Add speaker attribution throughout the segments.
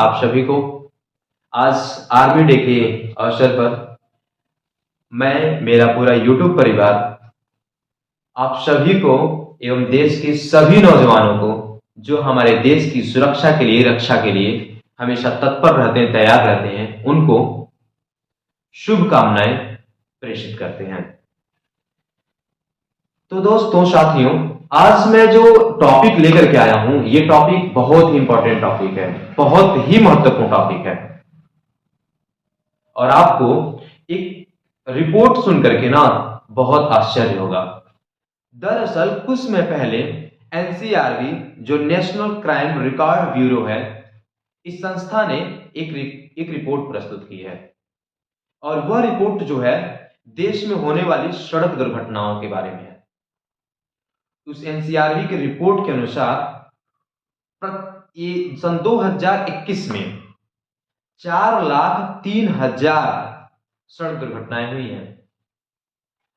Speaker 1: आप सभी को। आज आर्मी डे के अवसर पर मैं, मेरा पूरा यूट्यूब परिवार आप सभी को एवं देश के सभी नौजवानों को जो हमारे देश की सुरक्षा के लिए, रक्षा के लिए हमेशा तत्पर रहते हैं, तैयार रहते हैं, उनको शुभकामनाएं प्रेषित करते हैं। तो दोस्तों, साथियों, आज मैं जो टॉपिक लेकर के आया हूं, ये टॉपिक बहुत ही इंपॉर्टेंट टॉपिक है, बहुत ही महत्वपूर्ण टॉपिक है। और आपको एक रिपोर्ट सुन करके ना बहुत आश्चर्य होगा। दरअसल कुछ समय पहले एनसीआरबी, जो नेशनल क्राइम रिकॉर्ड ब्यूरो है, इस संस्था ने एक रिपोर्ट प्रस्तुत की है। और वह रिपोर्ट जो है देश में होने वाली सड़क दुर्घटनाओं के बारे में है। उस एनसीआरबी के रिपोर्ट के अनुसार ये सन 2021 में 4,03,000 सड़क दुर्घटनाएं हुई हैं।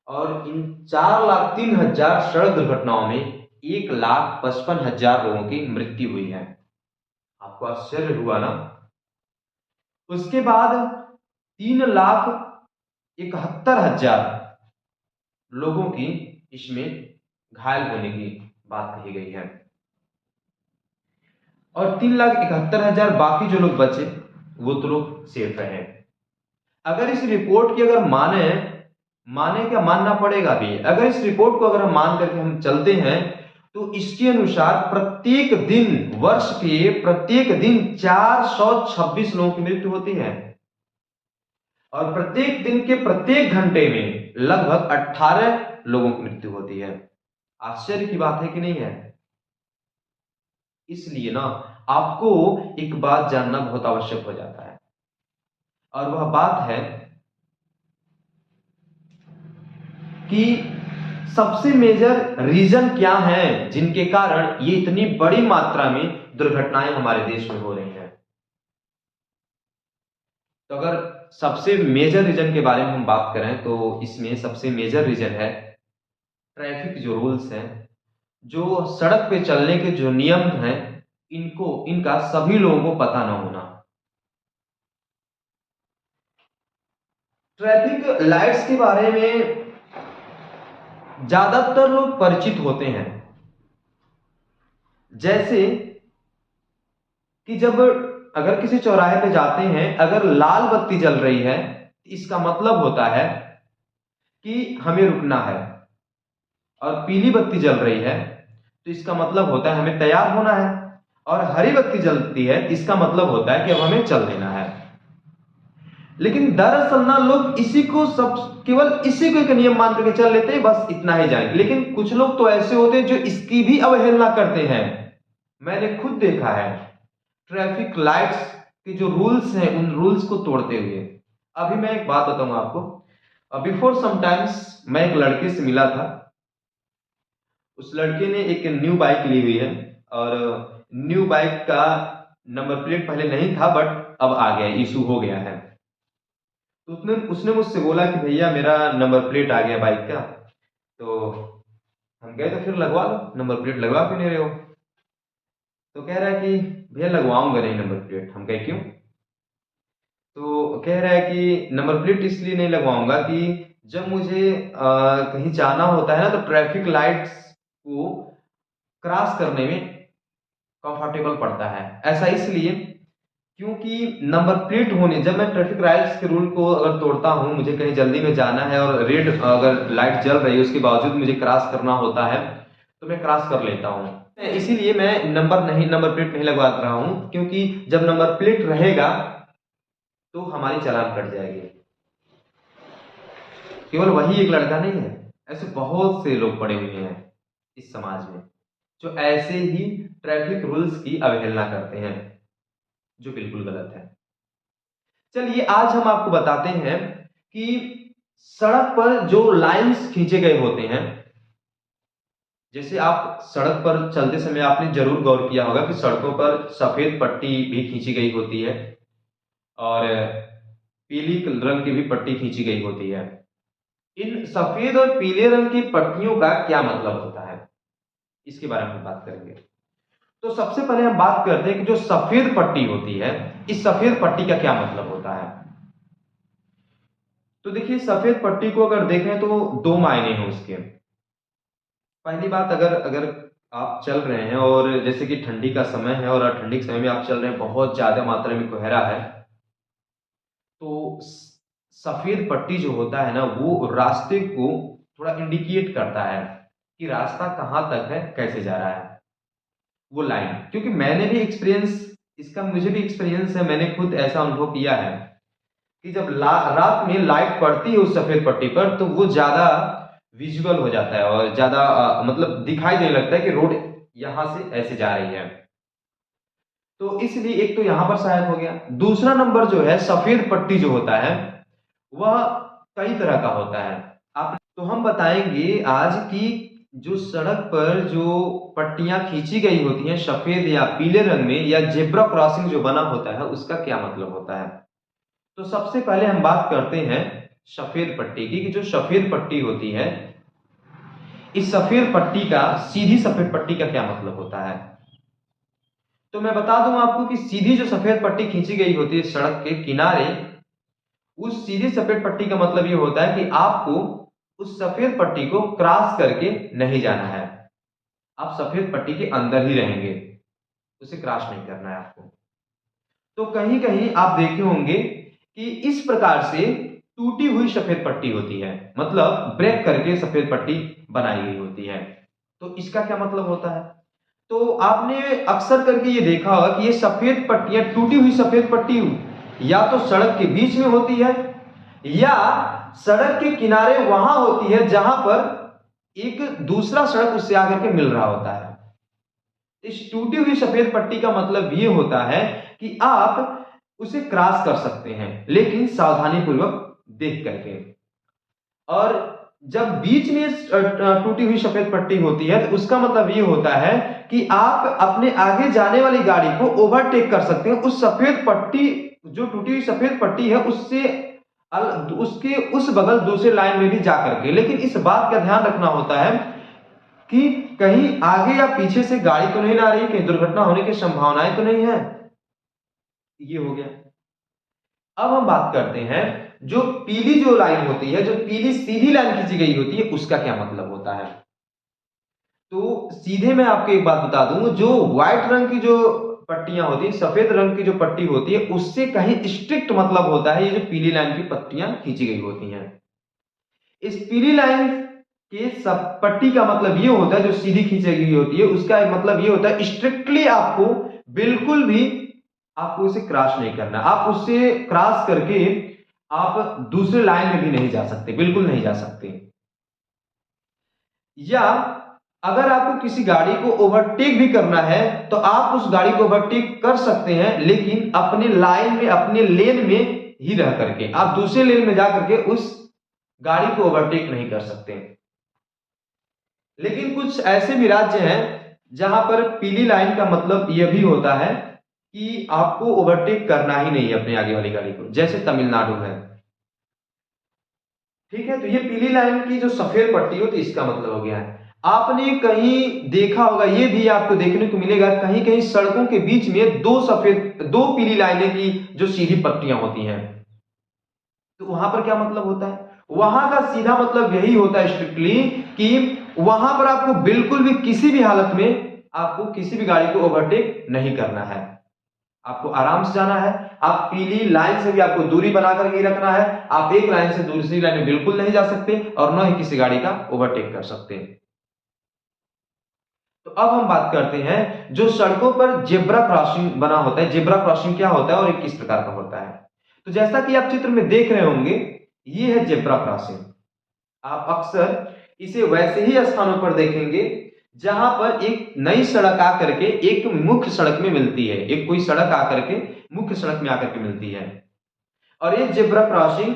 Speaker 1: और इन 4,03,000 सड़क दुर्घटनाओं में 1,55,000 लोगों की मृत्यु हुई है। आपको आश्चर्य हुआ ना? उसके बाद 3,71,000 लोगों की इसमें घायल होने की बात कही गई है। और 3,71,000 बाकी जो लोग बचे वो तो लोग सेफ रहे। अगर इस रिपोर्ट की अगर माने क्या, मानना पड़ेगा भी, अगर इस रिपोर्ट को अगर हम मान करके हम चलते हैं तो इसके अनुसार प्रत्येक दिन, वर्ष के प्रत्येक दिन 426 लोगों की मृत्यु होती है। और प्रत्येक दिन के प्रत्येक घंटे में लगभग 18 लोगों की मृत्यु होती है। आश्चर्य की बात है कि नहीं है? इसलिए ना आपको एक बात जानना बहुत आवश्यक हो जाता है, और वह बात है कि सबसे मेजर रीजन क्या है जिनके कारण ये इतनी बड़ी मात्रा में दुर्घटनाएं हमारे देश में हो रही हैं। तो अगर सबसे मेजर रीजन के बारे में हम बात करें तो इसमें सबसे मेजर रीजन है ट्रैफिक जो रूल्स हैं, जो सड़क पे चलने के जो नियम हैं, इनका सभी लोगों को पता ना होना। ट्रैफिक लाइट्स के बारे में ज्यादातर लोग परिचित होते हैं। जैसे कि जब अगर किसी चौराहे पे जाते हैं, अगर लाल बत्ती जल रही है, इसका मतलब होता है कि हमें रुकना है। और पीली बत्ती जल रही है तो इसका मतलब होता है हमें तैयार होना है। और हरी बत्ती जलती है, इसका मतलब होता है कि अब हमें चल देना है। लेकिन दरअसल ना लोग केवल इसी को एक नियम मान करके चल लेते हैं, बस इतना ही जाएंगे। लेकिन कुछ लोग तो ऐसे होते हैं जो इसकी भी अवहेलना करते हैं। मैंने खुद देखा है ट्रैफिक लाइट्स के जो रूल्स हैं, उन रूल्स को तोड़ते हुए। अभी मैं एक बात बताऊंगा आपको। बिफोर समटाइम्स मैं एक लड़के से मिला था। उस लड़के ने एक न्यू बाइक ली हुई है, और न्यू बाइक का नंबर प्लेट पहले नहीं था, बट अब आ गया, इशू हो गया है। तो उसने मुझसे बोला कि भैया मेरा नंबर प्लेट आ गया बाइक का। तो हम कहे तो फिर लगवा लो, नंबर प्लेट लगवा क्यों नहीं रहे हो? तो कह रहा है कि भैया लगवाऊंगा नहीं नंबर प्लेट। हम कहे क्यों? तो कह रहा है कि नंबर प्लेट इसलिए नहीं लगवाऊंगा कि जब मुझे कहीं जाना होता है ना, तो ट्रैफिक लाइट्स को क्रॉस करने में कंफर्टेबल पड़ता है। ऐसा इसलिए क्योंकि नंबर प्लेट होने, जब मैं ट्रैफिक लाइट्स के रूल को अगर तोड़ता हूं, मुझे कहीं जल्दी में जाना है और रेड अगर लाइट जल रही है उसके बावजूद मुझे क्रॉस करना होता है, तो मैं क्रॉस कर लेता हूं। इसीलिए मैं नंबर प्लेट नहीं लगवा रहा हूं, क्योंकि जब नंबर प्लेट रहेगा तो हमारी चालान कट जाएगी। केवल वही एक लड़का नहीं है, ऐसे बहुत से लोग पड़े हुए हैं इस समाज में जो ऐसे ही ट्रैफिक रूल्स की अवहेलना करते हैं, जो बिल्कुल गलत है। चलिए आज हम आपको बताते हैं कि सड़क पर जो लाइंस खींचे गए होते हैं, जैसे आप सड़क पर चलते समय आपने जरूर गौर किया होगा कि सड़कों पर सफेद पट्टी भी खींची गई होती है और पीली रंग की भी पट्टी खींची गई होती है। इन सफेद और पीले रंग की पट्टियों का क्या मतलब होता है, इसके बारे में हम बात करेंगे। तो सबसे पहले हम बात करते हैं कि जो सफेद पट्टी होती है, इस सफेद पट्टी का क्या मतलब होता है। तो देखिए, सफेद पट्टी को अगर देखें तो दो मायने हैं उसके। पहली बात, अगर अगर आप चल रहे हैं और जैसे कि ठंडी का समय है और ठंडी के समय में आप चल रहे हैं, बहुत ज्यादा मात्रा में कोहरा है, तो सफेद पट्टी जो होता है ना, वो रास्ते को थोड़ा इंडिकेट करता है कि रास्ता कहाँ तक है, कैसे जा रहा है वो लाइन। क्योंकि मैंने भी एक्सपीरियंस, इसका मुझे भी एक्सपीरियंस है, मैंने खुद ऐसा अनुभव किया है कि जब रात में लाइट पड़ती है उस सफेद पट्टी पर, तो वो ज्यादा विजुअल हो जाता है और ज्यादा मतलब दिखाई देने लगता है कि रोड यहां से ऐसे जा रही है। तो इसलिए एक तो यहां पर सहायक हो गया। दूसरा नंबर जो है, सफेद पट्टी जो होता है वह कई तरह का होता है। आप तो हम बताएंगे आज कि जो सड़क पर जो पट्टियां खींची गई होती हैं सफेद या पीले रंग में, या जेब्रा क्रॉसिंग जो बना होता है, उसका क्या मतलब होता है। तो सबसे पहले हम बात करते हैं सफेद पट्टी की, कि जो सफेद पट्टी होती है, इस सफेद पट्टी का, सीधी सफेद पट्टी का क्या मतलब होता है। तो मैं बता दूं आपको कि सीधी जो सफेद पट्टी खींची गई होती है सड़क के किनारे, उस सीधी सफेद पट्टी का मतलब ये होता है कि आपको उस सफेद पट्टी को क्रॉस करके नहीं जाना है, आप सफेद पट्टी के अंदर ही रहेंगे, उसे क्रॉस नहीं करना है आपको। तो कहीं कहीं आप देखे होंगे कि इस प्रकार से टूटी हुई सफेद पट्टी होती है, मतलब ब्रेक करके सफेद पट्टी बनाई गई होती है। तो इसका क्या मतलब होता है। तो आपने अक्सर करके ये देखा होगा कि ये सफेद पट्टियां, टूटी हुई सफेद पट्टी या तो सड़क के बीच में होती है, या सड़क के किनारे वहां होती है जहां पर एक दूसरा सड़क उससे आकर के मिल रहा होता है। इस टूटी हुई सफेद पट्टी का मतलब ये होता है कि आप उसे क्रॉस कर सकते हैं, लेकिन सावधानी पूर्वक देख करके। और जब बीच में टूटी हुई सफेद पट्टी होती है, तो उसका मतलब ये होता है कि आप अपने आगे जाने वाली गाड़ी को ओवरटेक कर सकते हैं उस सफेद पट्टी, जो टूटी हुई सफेद पट्टी है उससे उसके उस बगल दूसरे लाइन में भी जा करके। लेकिन इस बात का ध्यान रखना होता है कि कहीं आगे या पीछे से गाड़ी तो नहीं आ रही, कहीं दुर्घटना होने की संभावनाएं तो नहीं है। ये हो गया। अब हम बात करते हैं जो पीली जो लाइन होती है, जो पीली सीधी लाइन खींची गई होती है, उसका क्या मतलब होता है। तो सीधे मैं आपको एक बात बता दूं, जो व्हाइट रंग की जो पट्टियां होती है, सफेद रंग की जो पट्टी होती है, उससे कहीं स्ट्रिक्ट मतलब होता है ये जो पीली लाइन की पट्टियां खींची गई होती हैं। इस पीली लाइन के सब पट्टी का मतलब ये होता है, जो सीधी खींची गई होती है उसका मतलब ये होता है स्ट्रिक्टली आपको बिल्कुल भी आपको उसे क्रॉस नहीं करना। आप उससे क्रॉस करके आप दूसरे लाइन में भी नहीं जा सकते, बिल्कुल नहीं जा सकते। या अगर आपको किसी गाड़ी को ओवरटेक भी करना है तो आप उस गाड़ी को ओवरटेक कर सकते हैं, लेकिन अपने लाइन में, अपने लेन में ही रह करके। आप दूसरे लेन में जा करके उस गाड़ी को ओवरटेक नहीं कर सकते। लेकिन कुछ ऐसे भी राज्य हैं जहां पर पीली लाइन का मतलब यह भी होता है कि आपको ओवरटेक करना ही नहीं है अपने आगे वाली गाड़ी को, जैसे तमिलनाडु है। ठीक है, तो ये पीली लाइन की जो सफेद पट्टी हो, तो इसका मतलब हो गया है। आपने कहीं देखा होगा, ये भी आपको देखने को मिलेगा, कहीं कहीं सड़कों के बीच में दो पीली लाइनें की जो सीधी पट्टियां होती हैं। तो वहां पर क्या मतलब होता है, वहां का सीधा मतलब यही होता है स्ट्रिक्टली कि वहां पर आपको बिल्कुल भी किसी भी हालत में आपको किसी भी गाड़ी को ओवरटेक नहीं करना है, आपको आराम से जाना है। आप पीली लाइन से भी आपको दूरी बनाकर के रखना है, आप एक लाइन से दूसरी लाइन में बिल्कुल नहीं जा सकते और न ही किसी गाड़ी का ओवरटेक कर सकते। तो अब हम बात करते हैं जो सड़कों पर जेब्रा क्रॉसिंग बना होता है। जेब्रा क्रॉसिंग क्या होता है और ये किस प्रकार का होता है। तो जैसा कि आप चित्र में देख रहे होंगे, ये है जेब्रा क्रॉसिंग। आप अक्सर इसे वैसे ही स्थानों पर देखेंगे जहां पर एक नई सड़क आकर के एक मुख्य सड़क में मिलती है, एक कोई सड़क आकर के मुख्य सड़क में आकर के मिलती है। और ये जेब्रा क्रॉसिंग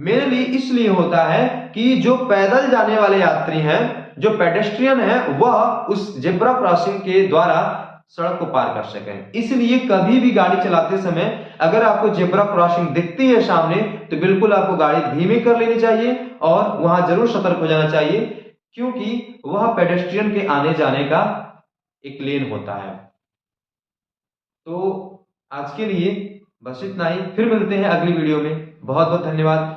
Speaker 1: मेनली इसलिए होता है कि जो पैदल जाने वाले यात्री हैं, जो पेडेस्ट्रियन है, वह उस जेब्रा क्रॉसिंग के द्वारा सड़क को पार कर सकें। इसलिए कभी भी गाड़ी चलाते समय अगर आपको जेब्रा क्रॉसिंग दिखती है सामने, तो बिल्कुल आपको गाड़ी धीमी कर लेनी चाहिए और वहां जरूर सतर्क हो जाना चाहिए, क्योंकि वह पेडेस्ट्रियन के आने जाने का एक लेन होता है। तो आज के लिए बस इतना ही, फिर मिलते हैं अगली वीडियो में। बहुत बहुत धन्यवाद।